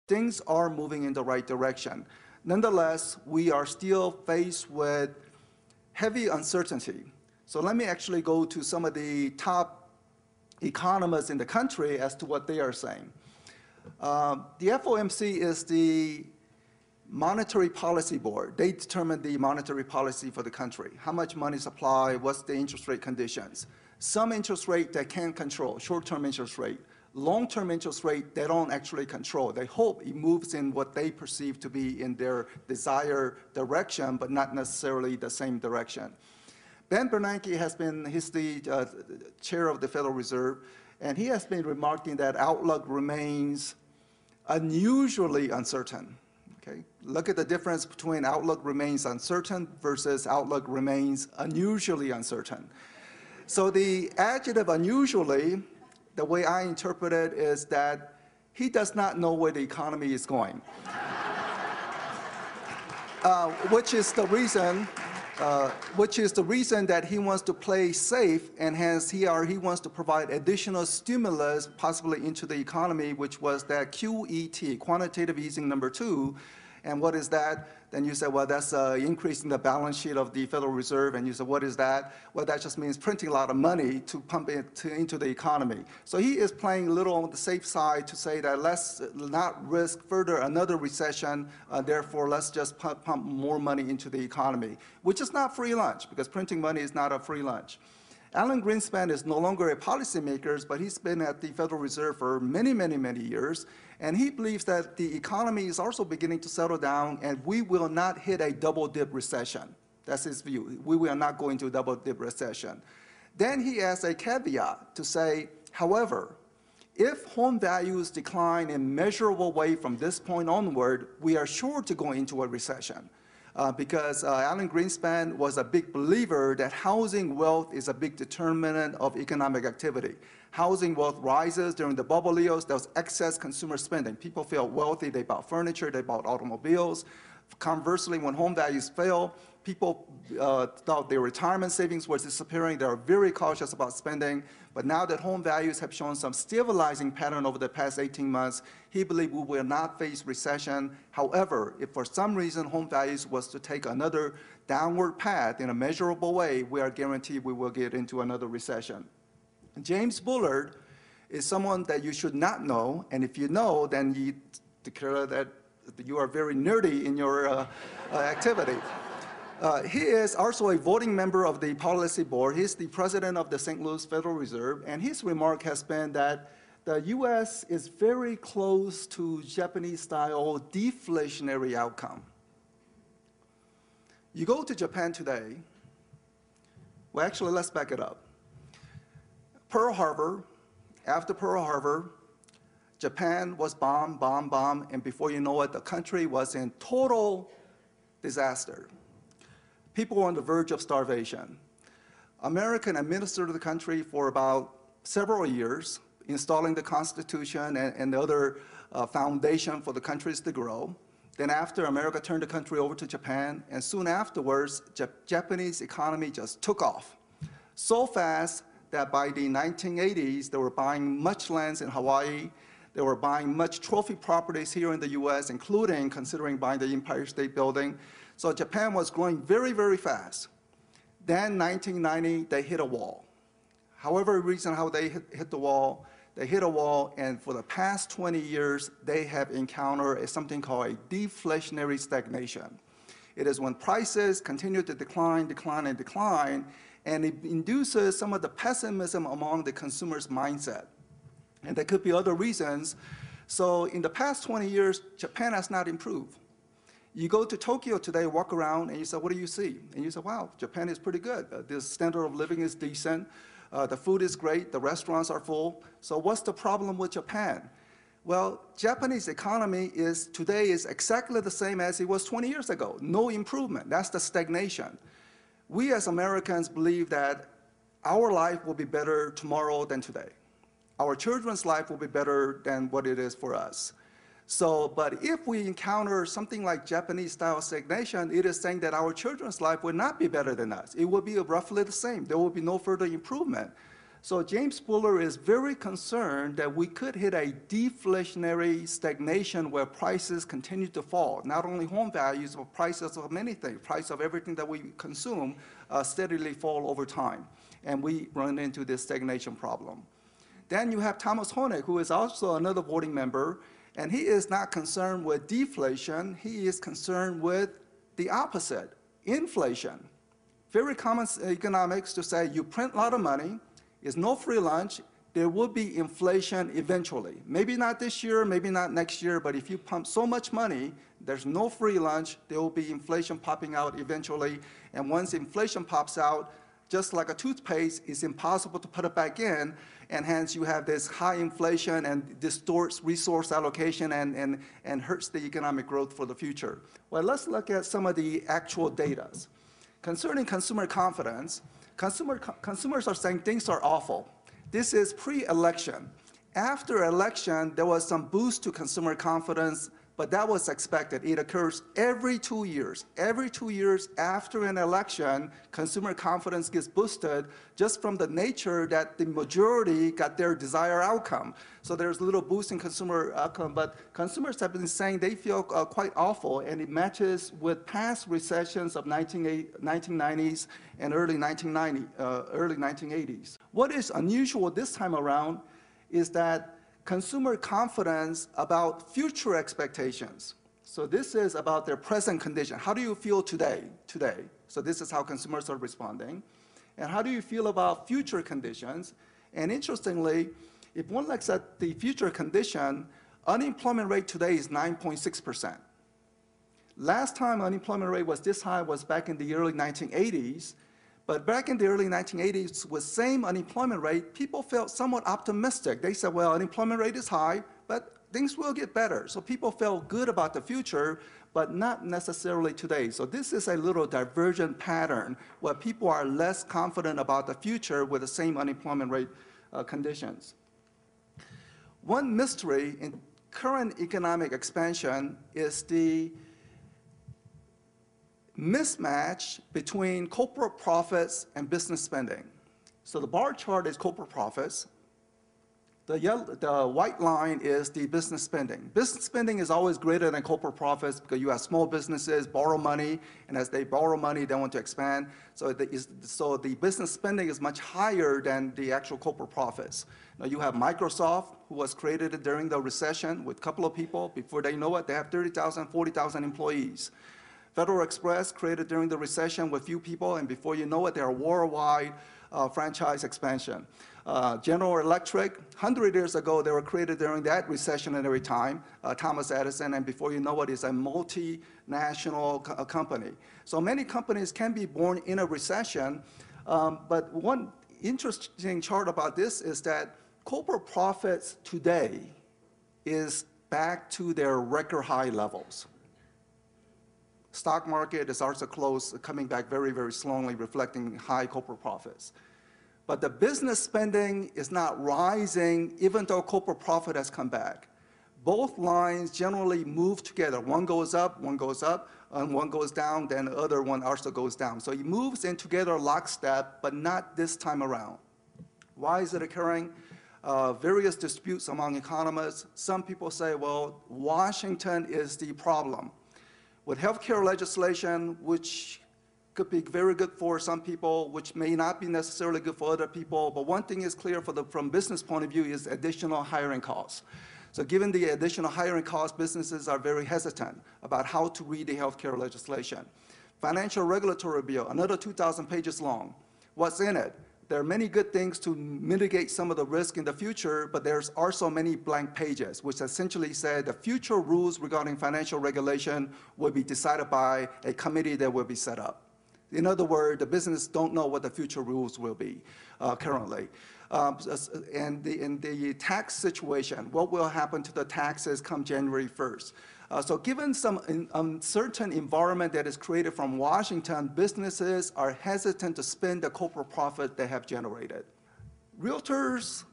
things are moving in the right direction. Nonetheless, we are still faced with heavy uncertainty. So let me actually go to some of the top economists in the country as to what they are saying. The FOMC is the monetary policy board. They determine the monetary policy for the country. How much money supply, what's the interest rate conditions. Some interest rate they can control, short-term interest rate. Long-term interest rate, they don't actually control. They hope it moves in what they perceive to be in their desired direction, but not necessarily the same direction. Ben Bernanke has been, he's the chair of the Federal Reserve, and he has been remarking that outlook remains unusually uncertain. Okay? Look at the difference between outlook remains uncertain versus outlook remains unusually uncertain. So the adjective unusually, the way I interpret it is that he does not know where the economy is going, which is the reason that he wants to play safe, and hence he wants to provide additional stimulus possibly into the economy, which was that QET, quantitative easing number 2. And what is that? Then you say, well, that's increasing the balance sheet of the Federal Reserve. And you say, what is that? Well, that just means printing a lot of money to pump it into the economy. So he is playing a little on the safe side to say that let's not risk further another recession. Therefore, let's just pump more money into the economy, which is not free lunch, because printing money is not a free lunch. Alan Greenspan is no longer a policymaker, but he's been at the Federal Reserve for many, many, many years. And he believes that the economy is also beginning to settle down, and we will not hit a double-dip recession. That's his view. We will not go into a double-dip recession. Then he adds a caveat to say, however, if home values decline in measurable way from this point onward, we are sure to go into a recession. Because Alan Greenspan was a big believer that housing wealth is a big determinant of economic activity. Housing wealth rises during the bubble years. There was excess consumer spending. People felt wealthy. They bought furniture. They bought automobiles. Conversely, when home values fell, people thought their retirement savings were disappearing. They were very cautious about spending. But now that home values have shown some stabilizing pattern over the past 18 months, he believes we will not face recession. However, if for some reason home values was to take another downward path in a measurable way, we are guaranteed we will get into another recession. James Bullard is someone that you should not know, and if you know, then you declare that you are very nerdy in your activity. He is also a voting member of the policy board. He's the president of the St. Louis Federal Reserve, and his remark has been that the U.S. is very close to Japanese-style deflationary outcome. You go to Japan today, well, actually, let's back it up. Pearl Harbor, after Pearl Harbor, Japan was bombed, and before you know it, the country was in total disaster. People were on the verge of starvation. America administered the country for about several years, installing the Constitution and the other foundation for the countries to grow. Then after, America turned the country over to Japan, and soon afterwards, Japanese economy just took off. So fast that by the 1980s, they were buying much lands in Hawaii. They were buying much trophy properties here in the US, including considering buying the Empire State Building. So Japan was growing very, very fast. Then 1990, they hit a wall. However reason how they hit the wall, they hit a wall, and for the past 20 years, they have encountered something called a deflationary stagnation. It is when prices continue to decline, and it induces some of the pessimism among the consumer's mindset. And there could be other reasons. So in the past 20 years, Japan has not improved. You go to Tokyo today, walk around, and you say, what do you see? And you say, wow, Japan is pretty good. The standard of living is decent. The food is great. The restaurants are full. So what's the problem with Japan? Well, Japanese economy today is exactly the same as it was 20 years ago. No improvement. That's the stagnation. We as Americans believe that our life will be better tomorrow than today. Our children's life will be better than what it is for us. So, but if we encounter something like Japanese-style stagnation, it is saying that our children's life will not be better than us. It will be roughly the same. There will be no further improvement. So James Buller is very concerned that we could hit a deflationary stagnation where prices continue to fall. Not only home values, but prices of many things, price of everything that we consume steadily fall over time. And we run into this stagnation problem. Then you have Thomas Honig, who is also another voting member, and he is not concerned with deflation. He is concerned with the opposite, inflation. Very common economics to say you print a lot of money, is no free lunch, there will be inflation eventually. Maybe not this year, maybe not next year, but if you pump so much money, there's no free lunch, there will be inflation popping out eventually. And once inflation pops out, just like a toothpaste, it's impossible to put it back in, and hence you have this high inflation and distorts resource allocation and hurts the economic growth for the future. Well, let's look at some of the actual data. Concerning consumer confidence, consumers are saying things are awful. This is pre-election. After election, there was some boost to consumer confidence, but that was expected. It occurs every 2 years. Every 2 years after an election, consumer confidence gets boosted just from the nature that the majority got their desired outcome. So there's a little boost in consumer outcome, but consumers have been saying they feel quite awful, and it matches with past recessions of 1990s and early 1980s. What is unusual this time around is that consumer confidence about future expectations. So this is about their present condition. How do you feel today? So this is how consumers are responding. And how do you feel about future conditions? And interestingly, if one looks at the future condition, unemployment rate today is 9.6%. Last time unemployment rate was this high was back in the early 1980s. But back in the early 1980s, with same unemployment rate, people felt somewhat optimistic. They said, well, unemployment rate is high, but things will get better. So people felt good about the future, but not necessarily today. So this is a little divergent pattern where people are less confident about the future with the same unemployment rate conditions. One mystery in current economic expansion is the mismatch between corporate profits and business spending. So the bar chart is corporate profits. The white line is the business spending. Business spending is always greater than corporate profits because you have small businesses borrow money, and as they borrow money, they want to expand. So the business spending is much higher than the actual corporate profits. Now you have Microsoft, who was created during the recession with a couple of people. Before they know it, they have 30,000, 40,000 employees. Federal Express, created during the recession with few people, and before you know it, they're a worldwide franchise expansion. General Electric, 100 years ago, they were created during that recessionary time, Thomas Edison, and before you know it, it's a multinational company. So many companies can be born in a recession, but one interesting chart about this is that corporate profits today is back to their record high levels. Stock market is also close, coming back very, very slowly, reflecting high corporate profits. But the business spending is not rising, even though corporate profit has come back. Both lines generally move together. One goes up, and one goes down, then the other one also goes down. So it moves in together lockstep, but not this time around. Why is it occurring? Various disputes among economists. Some people say, well, Washington is the problem. With healthcare legislation, which could be very good for some people, which may not be necessarily good for other people, but one thing is clear from business point of view is additional hiring costs. So given the additional hiring costs, businesses are very hesitant about how to read the healthcare legislation. Financial regulatory bill, another 2,000 pages long. What's in it? There are many good things to mitigate some of the risk in the future, but there's also many blank pages, which essentially say the future rules regarding financial regulation will be decided by a committee that will be set up. In other words, the business don't know what the future rules will be currently. And in the tax situation, what will happen to the taxes come January 1st? So given some uncertain environment that is created from Washington, businesses are hesitant to spend the corporate profit they have generated. Realtors'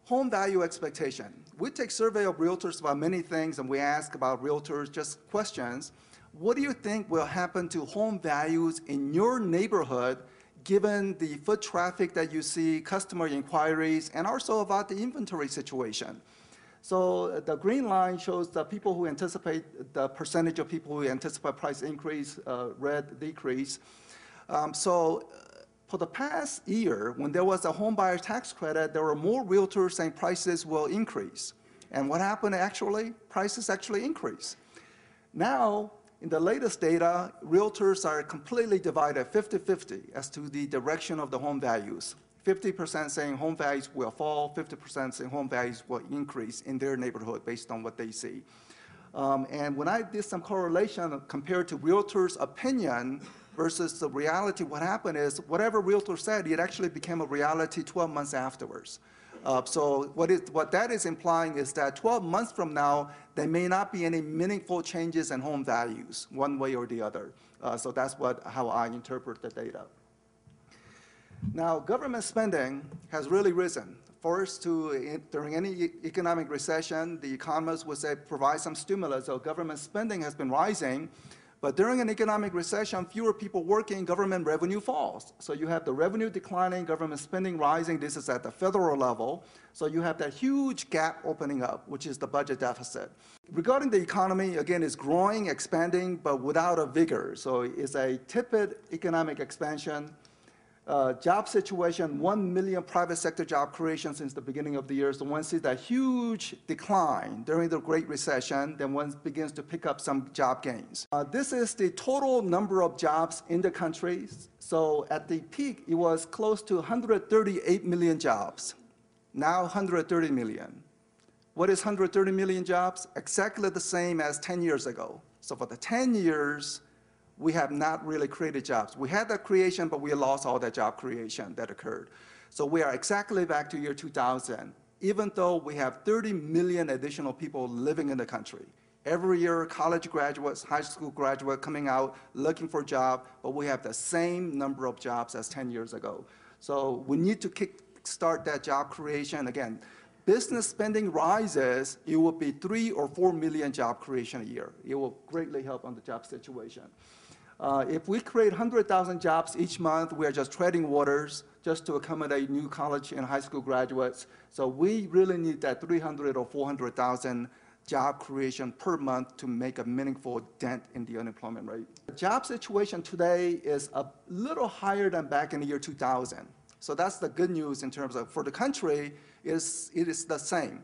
home value expectation. We take survey of realtors about many things, and we ask about realtors just questions. What do you think will happen to home values in your neighborhood given the foot traffic that you see, customer inquiries, and also about the inventory situation. So the green line shows the people who anticipate, the percentage of people who anticipate price increase, red decrease. For the past year, when there was a home buyer tax credit, there were more realtors saying prices will increase. And what happened actually? Prices actually increased. Now, in the latest data, realtors are completely divided 50-50 as to the direction of the home values. 50% saying home values will fall, 50% saying home values will increase in their neighborhood based on what they see. And when I did some correlation compared to realtors' opinion versus the reality, what happened is whatever realtor said, it actually became a reality 12 months afterwards. So what that is implying is that 12 months from now, there may not be any meaningful changes in home values one way or the other. So that's how I interpret the data. Now, government spending has really risen. First, during any economic recession, the economists would say provide some stimulus, so government spending has been rising. But during an economic recession, fewer people working, government revenue falls. So you have the revenue declining, government spending rising. This is at the federal level. So you have that huge gap opening up, which is the budget deficit. Regarding the economy, again, it's growing, expanding, but without a vigor. So it's a tepid economic expansion. Job situation, 1 million private sector job creation since the beginning of the year. So one sees that huge decline during the Great Recession, then one begins to pick up some job gains. This is the total number of jobs in the country. So at the peak, it was close to 138 million jobs. Now 130 million. What is 130 million jobs? Exactly the same as 10 years ago. So for the 10 years, we have not really created jobs. We had that creation, but we lost all that job creation that occurred. So we are exactly back to year 2000, even though we have 30 million additional people living in the country. Every year, college graduates, high school graduates coming out looking for a job, but we have the same number of jobs as 10 years ago. So we need to kickstart that job creation. Again, business spending rises, it will be 3 or 4 million job creation a year. It will greatly help on the job situation. If we create 100,000 jobs each month, we are just treading waters just to accommodate new college and high school graduates. So we really need that 300 or 400,000 job creation per month to make a meaningful dent in the unemployment rate. The job situation today is a little higher than back in the year 2000. So that's the good news in terms of, for the country, it is the same.